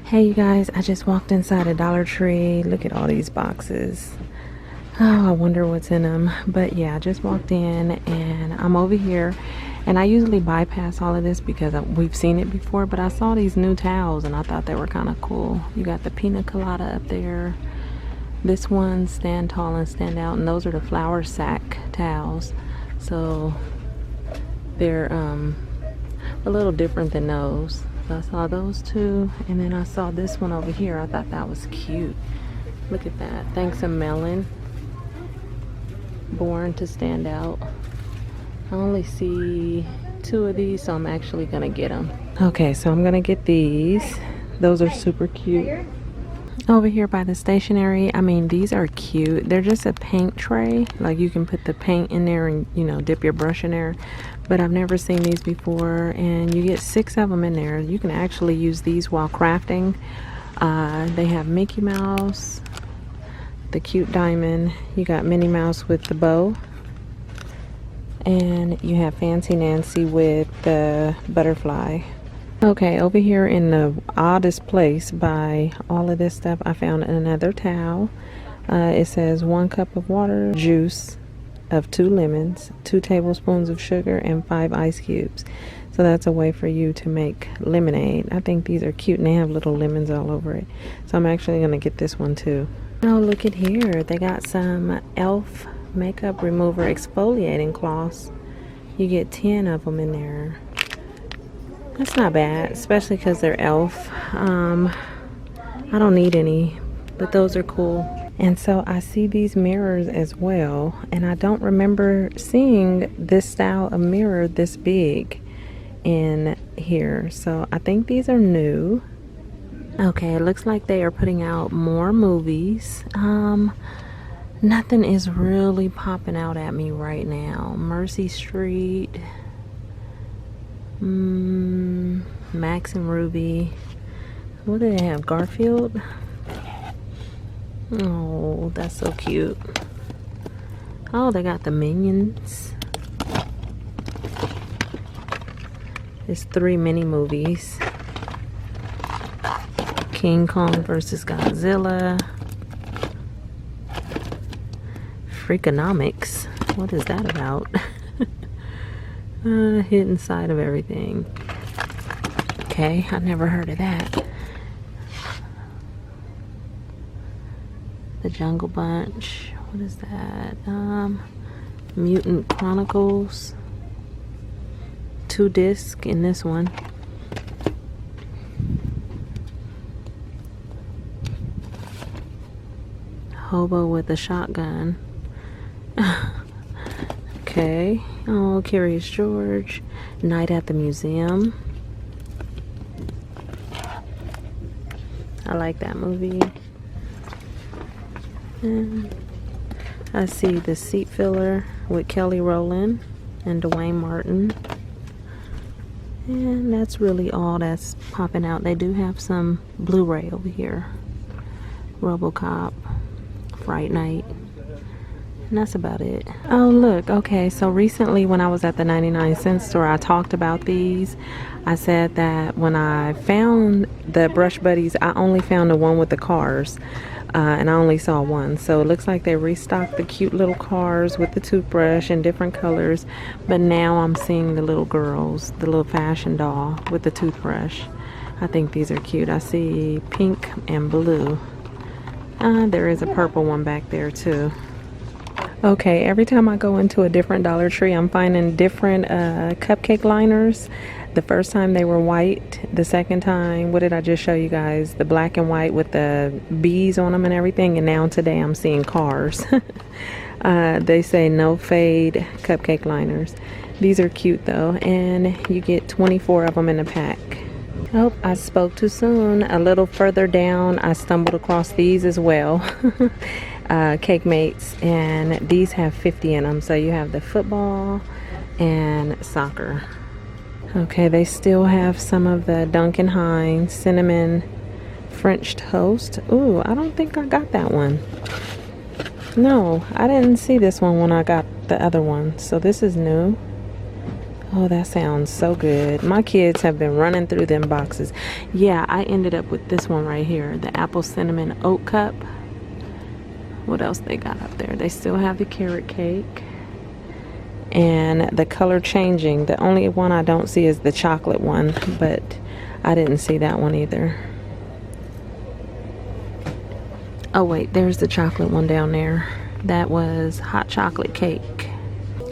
Hey you guys, I just walked inside a Dollar Tree. Look at all these boxes. Oh, I wonder what's in them. But yeah, I just walked in and I'm over here, and I usually bypass all of this because we've seen it before, but I saw these new towels and I thought they were kind of cool. You got the pina colada up there. This one, stand tall and stand out, and those are the flour sack towels. So they're a little different than those. So I saw those two, and then I saw this one over here. I thought that was cute. Look at that. Thanks a melon. Born to stand out. I only see 2 of these, so I'm actually gonna get them. Okay, so I'm gonna get these. Those are super cute. Over here by the stationery, I mean, these are cute. They're just a paint tray. Like, you can put the paint in there and, you know, dip your brush in there. But I've never seen these before, and you get 6 of them in there. You can actually use these while crafting. They have Mickey Mouse, the cute diamond. You got Minnie Mouse with the bow. And you have Fancy Nancy with the butterfly. Okay, over here in the oddest place by all of this stuff, I found another towel. It says 1 cup of water, juice of 2 lemons, 2 tablespoons of sugar, and 5 ice cubes. So that's a way for you to make lemonade. I think these are cute, and they have little lemons all over it. So I'm actually gonna get this one too. Oh, look at here. They got some e.l.f. makeup remover exfoliating cloths. You get 10 of them in there. That's not bad, especially because they're e.l.f. I don't need any, but those are cool. And so I see these mirrors as well, and I don't remember seeing this style of mirror this big in here. So I think these are new. Okay, it looks like they are putting out more movies. Nothing is really popping out at me right now. Mercy Street, Max and Ruby. What do they have? Garfield? Oh, that's so cute. Oh, they got the Minions. It's 3 mini movies. King Kong versus Godzilla. Freakonomics. What is that about? Hidden side of everything. Okay, I never heard of that. The Jungle Bunch. What is that? Mutant Chronicles. 2 discs in this one. Hobo with a shotgun. Okay. Oh, Curious George. Night at the Museum. I like that movie. And I see The Seat Filler with Kelly Rowland and Dwayne Martin. And that's really all that's popping out. They do have some Blu-ray over here. RoboCop, Fright Night. And that's about it. Oh, look. Okay, so recently when I was at the 99-cent store, I talked about these. I said that when I found the Brush Buddies, I only found the one with the cars. And I only saw one. So it looks like they restocked the cute little cars with the toothbrush in different colors. But now I'm seeing the little girls, the little fashion doll with the toothbrush. I think these are cute. I see pink and blue. There is a purple one back there too. Okay, every time I go into a different Dollar Tree, I'm finding different cupcake liners. The first time they were white. The second time, what did I just show you guys? The black and white with the bees on them and everything. And now today I'm seeing cars. They say no fade cupcake liners. These are cute though. And you get 24 of them in a pack. Oh, I spoke too soon. A little further down, I stumbled across these as well. Cake Mates. And these have 50 in them. So you have the football and soccer. Okay, they still have some of the Duncan Hines cinnamon French toast. Ooh, I don't think I got that one. No, I didn't see this one when I got the other one. So this is new. Oh, that sounds so good. My kids have been running through them boxes. Yeah, I ended up with this one right here, the apple cinnamon oat cup. What else they got up there? They still have the carrot cake. And the color changing. The only one I don't see is the chocolate one, but I didn't see that one either. Oh wait, there's the chocolate one down there. That was hot chocolate cake.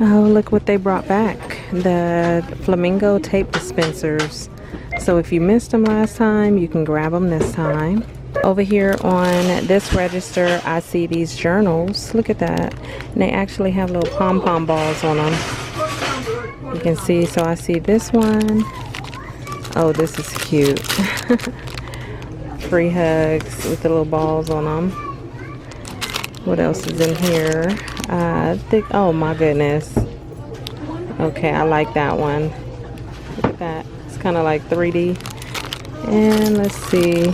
Oh, look what they brought back. The Flamingo tape dispensers. So if you missed them last time, you can grab them this time. Over here on this register, I see these journals. Look at that. And they actually have little pom-pom balls on them. You can see, so I see this one. Oh, this is cute. Free hugs with the little balls on them. What else is in here? Oh my goodness. Okay, I like that one. Look at that. It's kind of like 3D. And let's see.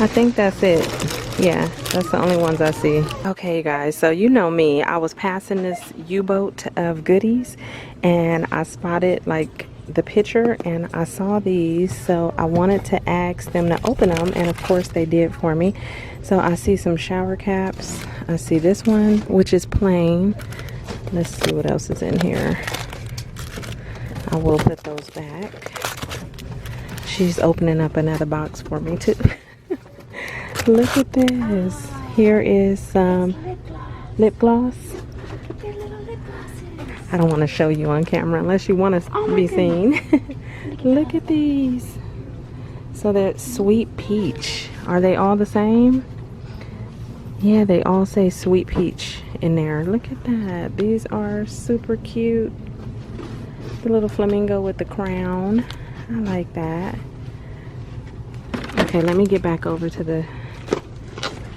I think that's it. Yeah, that's the only ones I see. Okay, guys, so you know me. I was passing this U-boat of goodies and I spotted like the picture and I saw these, so I wanted to ask them to open them, and of course they did for me. So I see some shower caps. I see this one, which is plain. Let's see what else is in here. I will put those back. She's opening up another box for me too. Look at this. Here is some lip gloss. I don't want to show you on camera unless you want to be seen. Look at these. So they're sweet peach. Are they all the same? Yeah, they all say sweet peach in there. Look at that. These are super cute. The little flamingo with the crown. I like that. Okay, let me get back over to the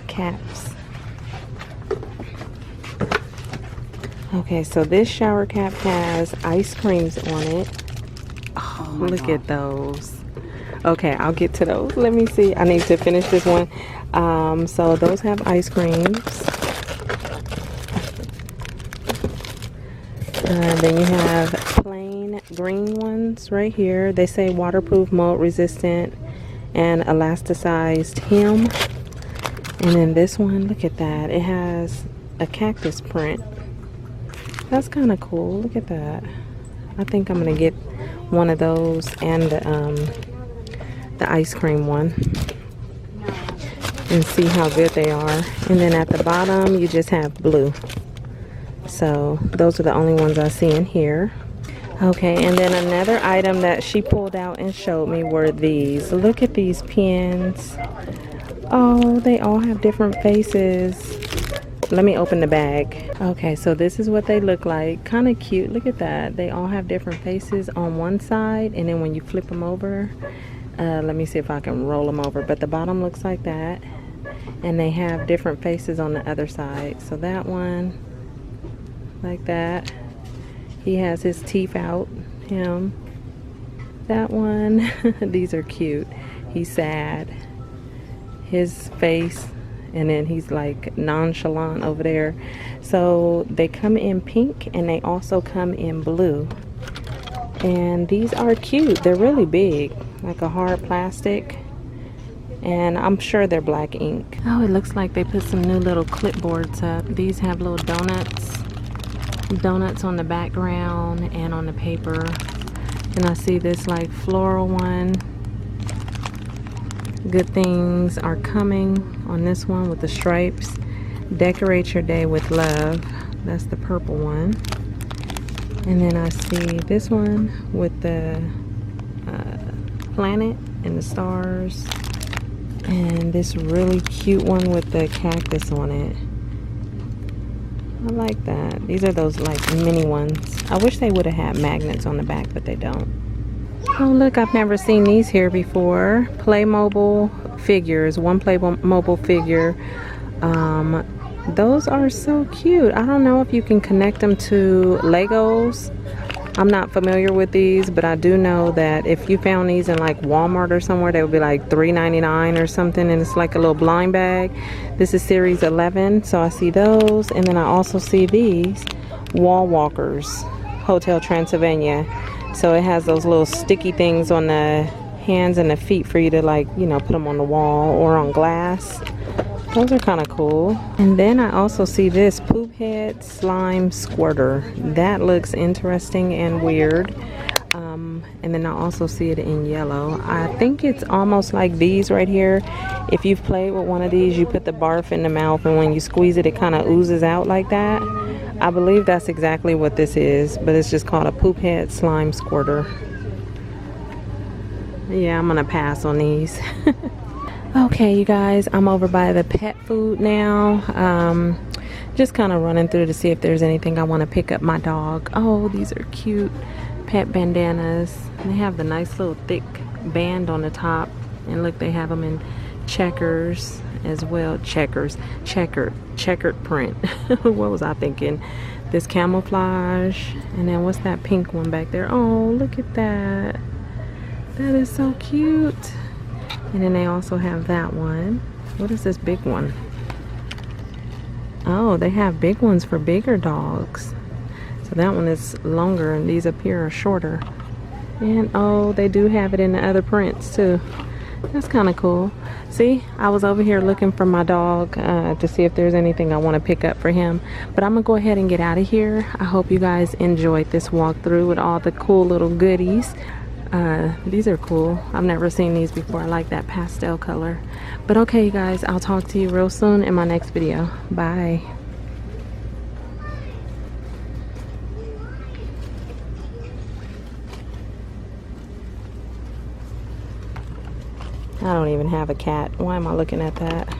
caps. Okay, so this shower cap has ice creams on it. Oh, look at those. Okay, I'll get to those. Let me see. I need to finish this one. So those have ice creams. Then you have plain green ones right here. They say waterproof, mold resistant, and elasticized hem. And then this one, look at that. It has a cactus print. That's kind of cool. Look at that. I think I'm gonna get one of those and the ice cream one and see how good they are. And then at the bottom you just have blue. So those are the only ones I see in here. Okay, and then another item that she pulled out and showed me were these. Look at these pins. Oh, they all have different faces. Let me open the bag. Okay, so this is what they look like. Kind of cute. Look at that. They all have different faces on one side, and then when you flip them over, let me see if I can roll them over. But the bottom looks like that, and they have different faces on the other side. So that one, like that. He has his teeth out. Him. That one. These are cute. He's sad. His face. And then he's like nonchalant over there. So they come in pink and they also come in blue. And these are cute. They're really big, like a hard plastic. And I'm sure they're black ink. Oh, it looks like they put some new little clipboards up. These have little donuts on the background and on the paper. And I see this like floral one. Good things are coming on this one with the stripes. Decorate your day with love. That's the purple one. And then I see this one with the planet and the stars. And this really cute one with the cactus on it. I like that. These are those like mini ones. I wish they would have had magnets on the back, but they don't. Oh look, I've never seen these here before. Playmobil figures, one Playmobil figure. Those are so cute. I don't know if you can connect them to Legos. I'm not familiar with these, but I do know that if you found these in like Walmart or somewhere, they would be like $3.99 or something, and it's like a little blind bag. This is series 11, so I see those, and then I also see these wall walkers. Hotel Transylvania. So it has those little sticky things on the hands and the feet for you to, like, you know, put them on the wall or on glass. Those are kind of cool. And then I also see this poop head slime squirter. That looks interesting and weird. And then I also see it in yellow. I think it's almost like these right here. If you've played with one of these, you put the barf in the mouth, and when you squeeze it, it kind of oozes out like that. I believe that's exactly what this is, but it's just called a poop head slime squirter. Yeah, I'm gonna pass on these. Okay, you guys, I'm over by the pet food now. Just kind of running through to see if there's anything I want to pick up my dog. Oh, these are cute pet bandanas. They have the nice little thick band on the top, and look, they have them in checkers as well. Checkered print. What was I thinking? This camouflage, and then what's that pink one back there? Oh, look at that. That is so cute. And then they also have that one. What is this big one? Oh, they have big ones for bigger dogs. So that one is longer, and these up here are shorter. And oh, they do have it in the other prints too. That's kind of cool. See, I was over here looking for my dog to see if there's anything I want to pick up for him. But I'm gonna go ahead and get out of here. I hope you guys enjoyed this walkthrough with all the cool little goodies. These are cool. I've never seen these before. I like that pastel color. But okay, you guys, I'll talk to you real soon in my next video. Bye. I don't even have a cat. Why am I looking at that?